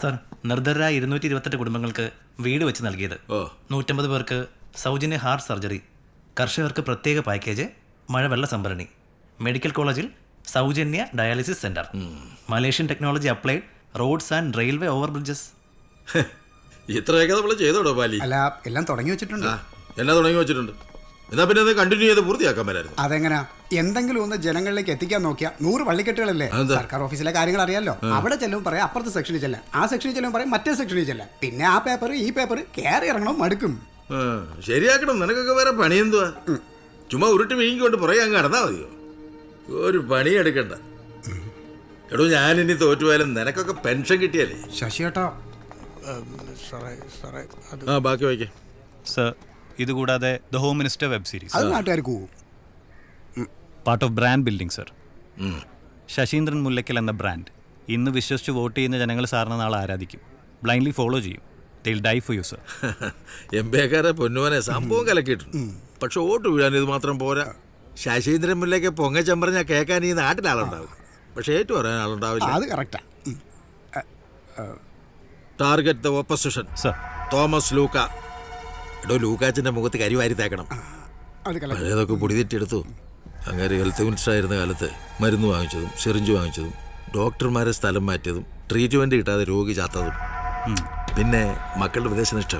Sir, നിർദ്ധരായ 228 കുടുംബങ്ങൾക്ക് വീട് വെച്ച് നൽകിയത്. 150 പേർക്ക് സൗജന്യ ഹാർട്ട് സർജറി, കർഷകർക്ക് പ്രത്യേക പാക്കേജ്, മഴവെള്ള സംഭരണി, മെഡിക്കൽ കോളേജിൽ സൗജന്യ dialysis centre, Malaysian technology applied, roads and railway over bridges. ഇത്രയൊക്കെ നമ്മൾ ചെയ്തോടോ പാലി? അല്ല, എല്ലാം തുടങ്ങി വെച്ചിട്ടുണ്ട്. എല്ലാം തുടങ്ങി വെച്ചിട്ടുണ്ട്. എന്നാ പിന്നെ അത് കണ്ടിന്യൂ ചെയ്ത് പൂർത്തിയാക്കാൻ പറ്റായിരുന്നു. അതെങ്ങനാ? എന്തെങ്കിലും ഒന്ന് ജനങ്ങളിലേക്ക് എത്തിക്കാൻ നോക്കിയാ 100 വള്ളിക്കെട്ടുകളല്ലേ. സർക്കാർ ഓഫീസിലെ കാര്യങ്ങൾ അറിയാലോ. അവിടെ ചെല്ലും പറയാം അപ്പുറത്തെ സെക്ഷനിൽ ചെല്ലാൻ, ആ സെക്ഷനിൽ ചെല്ലും പറയും മറ്റേ സെക്ഷനിൽ ചെല്ലാൻ, പിന്നെ ആ പേപ്പർ ഈ പേപ്പർ കയറി ഇറങ്ങണം, മടുക്കും. ശരിയാക്കണം. നിനക്കൊക്കെ വേറെ പണി എന്തുവാ? ചുമ്മാ ഉരുട്ടി വീങ്ങിക്കൊണ്ട് പുറകെ അങ്ങ് നടന്നാ മതിയോ? ഒരു പണി എടുക്കണ്ട. എടോ, ഞാനിനി തോറ്റുപോയാലും നിനക്കൊക്കെ പെൻഷൻ കിട്ടിയാലേ. ശശിയേട്ടാ, ബാക്കി വായിക്കേ. സർ, ഇതുകൂടാതെ the home minister web series, അത് നാട്ടുകാർക്ക് പോവും. Part of brand building sir. Saseendran Mullackal എന്ന ബ്രാൻഡ് ഇന്ന് വിശ്വസിച്ച് വോട്ട് ചെയ്യുന്ന ജനങ്ങൾ സാറിന് നാളെ ആരാധിക്കും, ബ്ലൈൻഡ്ലി ഫോളോ ചെയ്യും. They'll die for you, sir. എംബിക്കാരെ പൊന്നുവനെ സംഭവം കലക്കിയിട്ടുണ്ട്. പക്ഷെ വോട്ട് വീഴാൻ ഇത് മാത്രം പോരാ. ശശീന്ദ്രൻ മുല്ലയ്ക്ക് പൊങ്ങച്ചമ്പറഞ്ഞാൽ കേൾക്കാൻ ഈ നാട്ടിലാളുണ്ടാവും, പക്ഷെ ഏറ്റു പറയാൻ ആളുണ്ടാവില്ല. അത് കറക്റ്റാ. Target the opposition. Thomas Luka. എടോ, ലൂക്കാച്ചിന്റെ മുഖത്ത് കരിവാരി തേക്കണം. പഴയതൊക്കെ പൊടിതെറ്റെടുത്തു. അങ്ങനെ ഹെൽത്ത് മിനിസ്റ്റർ ആയിരുന്ന കാലത്ത് മരുന്ന് വാങ്ങിച്ചതും സിറിഞ്ച് വാങ്ങിച്ചതും ഡോക്ടർമാരെ സ്ഥലം മാറ്റിയതും ട്രീറ്റ്മെന്റ് കിട്ടാതെ രോഗി ചാത്തതും പിന്നെ മക്കളുടെ വിദേശനിഷ്ഠ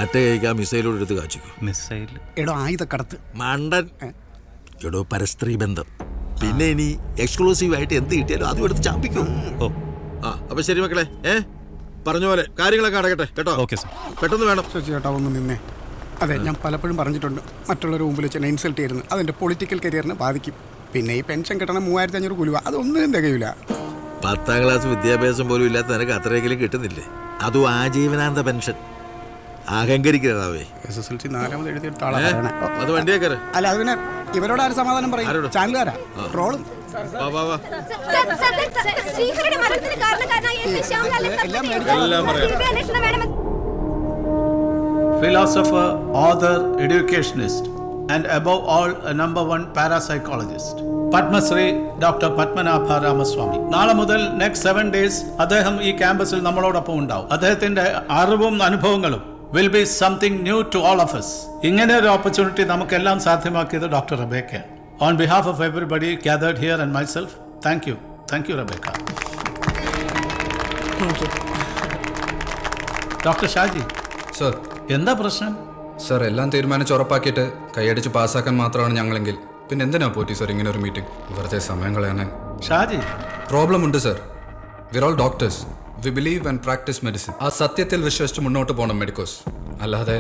അറ്റ കഴിക്കാൻ മിസൈലോട് എടുത്ത് കാച്ചിക്കും. മണ്ടൻ. എടോ, പരസ്ത്രീ ബന്ധം. പിന്നെ ഇനി എക്സ്ക്ലൂസീവ് ആയിട്ട് എന്ത് കിട്ടിയാലും അതും എടുത്ത് ചാമ്പിക്കും. അപ്പൊ ശരി മക്കളെ, പറഞ്ഞ പോലെ കാര്യങ്ങളൊക്കെ അടക്കട്ടെ കേട്ടോ. പെട്ടെന്ന് വേണം. ചേട്ടാ ഒന്ന് നിന്നേ. അതെ, ഞാൻ പലപ്പോഴും പറഞ്ഞിട്ടുണ്ട്, മറ്റുള്ളവരുടെ മുമ്പിൽ വെച്ച് എന്നെ ഇൻസൾട്ട് ചെയ്യുന്നത് അതെൻ്റെ പൊളിറ്റിക്കൽ കരിയറിനെ ബാധിക്കും. പിന്നെ ഈ പെൻഷൻ കിട്ടണം 3500 കുലുവ, അതൊന്നിനും തികയില്ല. 10ാം ക്ലാസ് വിദ്യാഭ്യാസം പോലും ഇല്ലാത്ത നിനക്ക് അത്രയെങ്കിലും കിട്ടുന്നില്ലേ? അതും ആജീവനാന്ത പെൻഷൻ. അഹങ്കരിക്കരുതാവേ. SSLC 4ാമത് എഴുതിയെടുത്ത ആളാണ്. അത് വണ്ടിയേക്കാരെ. അല്ല, അത് പിന്നെ ഇവരോട് ആര് സമാധാനം പറയും? ചാനലുകാരാ ട്രോളും. Philosopher, author, educationist, and above all a #1 parapsychologist. Padmashri doctor Padmanabha Ramaswamy. നാളെ മുതൽ നെക്സ്റ്റ് 7 days അദ്ദേഹം ഈ ക്യാമ്പസിൽ നമ്മളോടൊപ്പം ഉണ്ടാവും. അദ്ദേഹത്തിന്റെ അറിവും അനുഭവങ്ങളും will be something new to all of us. ഇങ്ങനെ ഒരു ഓപ്പർച്യൂണിറ്റി നമുക്കെല്ലാം സാധ്യമാക്കിയത് doctor Rebecca. On behalf of everybody gathered here and myself, thank you. Thank you, Rebecca. Thank you. Doctor Shaji sir. എന്താ പ്രശ്നം? സർ, എല്ലാം തീരുമാനിച്ച് ഉറപ്പാക്കിയിട്ട് കൈയടിച്ച് പാസ്സാക്കാൻ മാത്രമാണ് ഞങ്ങളെങ്കിൽ പിന്നെ എന്തിനാ പോറ്റി സർ ഇങ്ങനെ ഒരു മീറ്റിംഗ്? വെറുതെ സമയം കളയാനേ. ഷാജി, പ്രോബ്ലം ഉണ്ട് sir. വിർ all doctors. We believe and practice medicine. ആ സത്യത്തിൽ വിശ്വസിച്ച് മുന്നോട്ട് പോകണം മെഡിക്കോസ്. അല്ലാതെ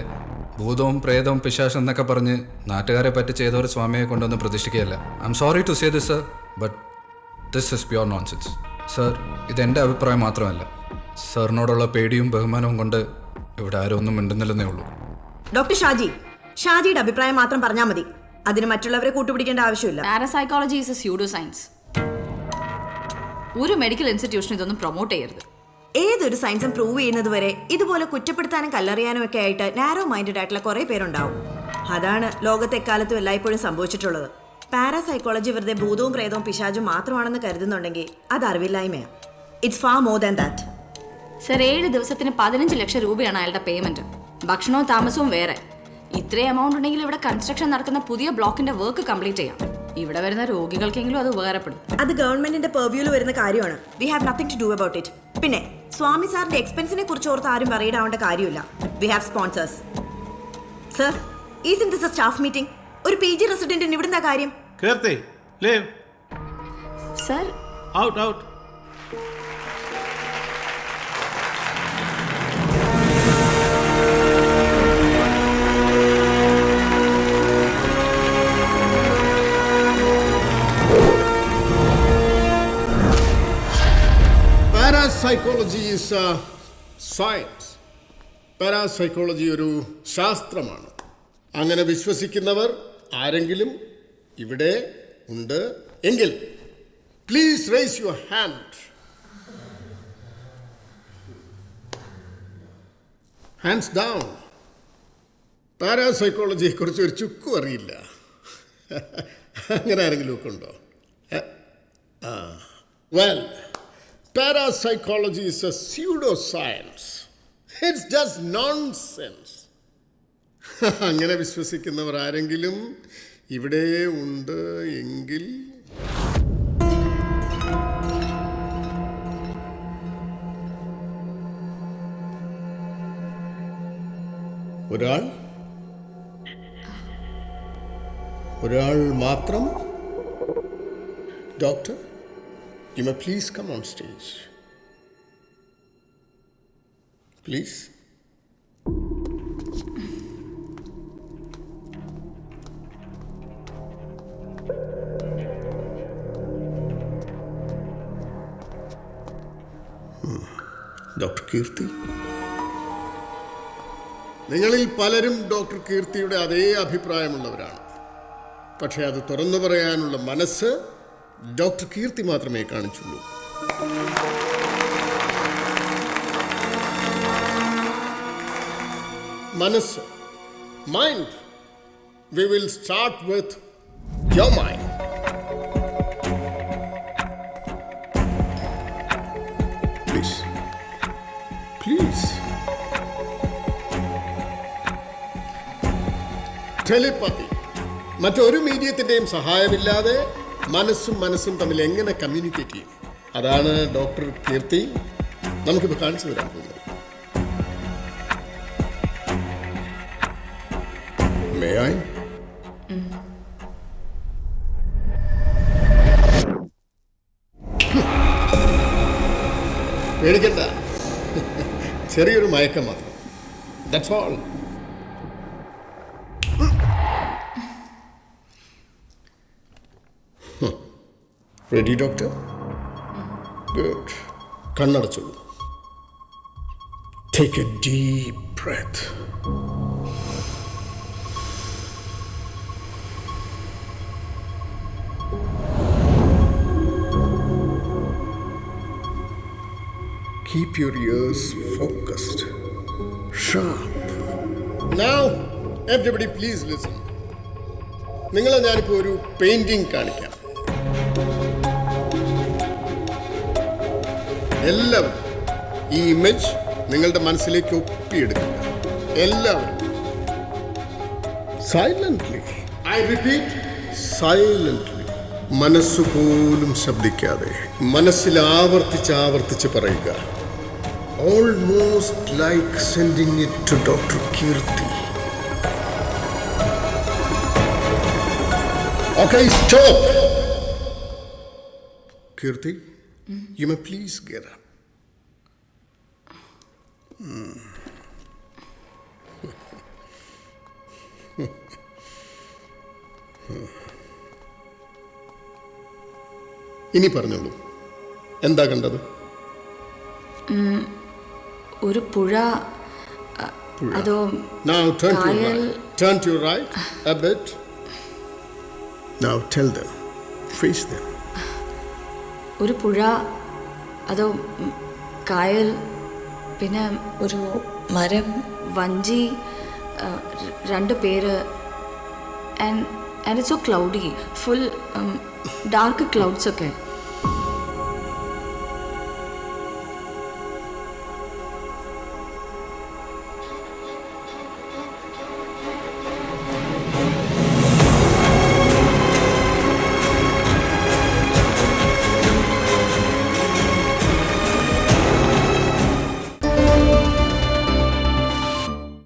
ഭൂതവും പ്രേതവും പിശാശം എന്നൊക്കെ പറഞ്ഞ് നാട്ടുകാരെ പറ്റി ചെയ്ത ഒരു സ്വാമിയെ കൊണ്ടൊന്ന് പ്രതീക്ഷിക്കുകയല്ല. I am sorry to say this sir, but this is pure nonsense. Sir, ഇതെൻ്റെ അഭിപ്രായം മാത്രമല്ല. സാറിനോടുള്ള പേടിയും ബഹുമാനവും കൊണ്ട് ഇവിടെ ആരും ഒന്നും മിണ്ടുന്നില്ലെന്നേ ഉള്ളൂ. ഡോക്ടർ ഷാജി, ഷാജിയുടെ അഭിപ്രായം മാത്രം പറഞ്ഞാൽ മതി. അതിന് മറ്റുള്ളവരെ കൂട്ടുപിടിക്കേണ്ട ആവശ്യമില്ല. Parapsychology is A pseudo science. ഒരു മെഡിക്കൽ ഇൻസ്റ്റിറ്റ്യൂഷൻ ഇതൊന്നും പ്രൊമോട്ട് ചെയ്യരുത്. ഏതൊരു സയൻസും പ്രൂവ് ചെയ്യുന്നത് വരെ ഇതുപോലെ കുറ്റപ്പെടുത്താനും കല്ലെറിയാനും ഒക്കെ ആയിട്ട് നാരോ മൈൻഡഡ് ആയിട്ടുള്ള കുറെ പേരുണ്ടാവും. അതാണ് ലോകത്തെ എക്കാലത്തും എല്ലായ്പ്പോഴും സംഭവിച്ചിട്ടുള്ളത്. പാരാസൈക്കോളജി വെറുതെ ഭൂതവും പ്രേതവും പിശാചും മാത്രമാണെന്ന് കരുതുന്നുണ്ടെങ്കിൽ അത് അറിവില്ലായ്മയാണ്. It's far more than that. Sir, 7 ദിവസത്തിന് 15 ലക്ഷം രൂപയാണ് അയാളുടെ പേയ്മെന്റ്. ഭക്ഷണവും താമസവും വേറെ. ഇത്രയും എമൗണ്ട് ഉണ്ടെങ്കിൽ ഇവിടെ കൺസ്ട്രക്ഷൻ നടക്കുന്ന പുതിയ ബ്ലോക്കിന്റെ വർക്ക് കംപ്ലീറ്റ് ചെയ്യാം. ഇവിടെ വരുന്ന രോഗികൾക്കെങ്കിലും അത് ഉപകാരപ്പെടും. അത് ഗവൺമെന്റിന്റെ പെർവ്യൂവിൽ വരുന്ന കാര്യമാണ്. We have nothing to do about it. പിന്നെ സ്വാമി സാറിന്റെ എക്സ്പെൻസിനെ കുറിച്ച് ഓർത്ത് ആരും പറയിടാവേണ്ട കാര്യമില്ല. We have sponsors. Sir, is this a staff meeting? ഒരു PG റെസിഡന്റിന് ഇവിടുന്ന കാര്യം. Keerthi, leave. Sir, out. Parapsychology is a science. Parapsychology ഒരു ശാസ്ത്രമാണ്. അങ്ങനെ വിശ്വസിക്കുന്നവർ ആരെങ്കിലും ഇവിടെ ഉണ്ട് എങ്കിൽ please raise your hand. Hands down. പാരാസൈക്കോളജിയെ കുറിച്ച് ഒരു ചുക്കും അറിയില്ല. അങ്ങനെ ആരെങ്കിലും ഒക്കെ ഉണ്ടോ? Well, Parapsychology is a pseudoscience. It's just nonsense. അങ്ങനെ വിശ്വസിക്കുന്നവർ ആരെങ്കിലും ഇവിടെ ഉണ്ട് എങ്കിൽ ഒരാൾ മാത്രം. Doctor, you may please come on stage. Please. Doctor Keerthi. നിങ്ങളിൽ പലരും ഡോക്ടർ കീർത്തിയുടെ അതേ അഭിപ്രായമുള്ളവരാണ്. പക്ഷേ അത് തുറന്നു പറയാനുള്ള മനസ്സ് ഡോക്ടർ കീർത്തി മാത്രമേ കാണിച്ചുള്ളൂ. മനസ്സ്, mind. We will start with your mind. Please. Please. Telepathy. മറ്റൊരു മീഡിയത്തിൻ്റെയും സഹായമില്ലാതെ മനസ്സും തമ്മിൽ എങ്ങനെ കമ്മ്യൂണിക്കേറ്റ് ചെയ്യും? അതാണ് ഡോക്ടർ കീർത്തി നമുക്കിപ്പോൾ കാണിച്ചു തരാൻ പോകുന്നത്. May I? പേടിക്കണ്ട, ചെറിയൊരു മയക്കം മാത്രം. That's all. Ready, doctor? Good. കണ്ണടച്ചോളൂ. Take a deep breath. Keep your ears focused, sharp. Now, everybody please listen. നിങ്ങളെ ഞാനിപ്പോൾ ഒരു പെയിന്റിംഗ് കാണിക്കാം. എല്ലാവരും ഈ ഇമേജ് നിങ്ങളുടെ മനസ്സിലേക്ക് ഒപ്പിയെടുക്കുക. എല്ലാവരും സൈലന്റ്ലി. I repeat, silently. മനസ്സുപോലും ശബ്ദിക്കാതെ മനസ്സിൽ ആവർത്തിച്ച് പറയുക. Almost like sending it to Dr. Kirti. Okay, stop. Kirti, you may please get up. ഇനി പറഞ്ഞോളൂ, എന്താ കണ്ടത്? ഒരു പുഴ, അതോ Now turn to your right. Turn to your right a bit. Now tell them. Face them. ഒരു പുഴ, അതോ കായൽ, പിന്നെ ഒരു മരം, വഞ്ചി, രണ്ട് പേര്. And it's so cloudy, full dark clouds ഒക്കെ.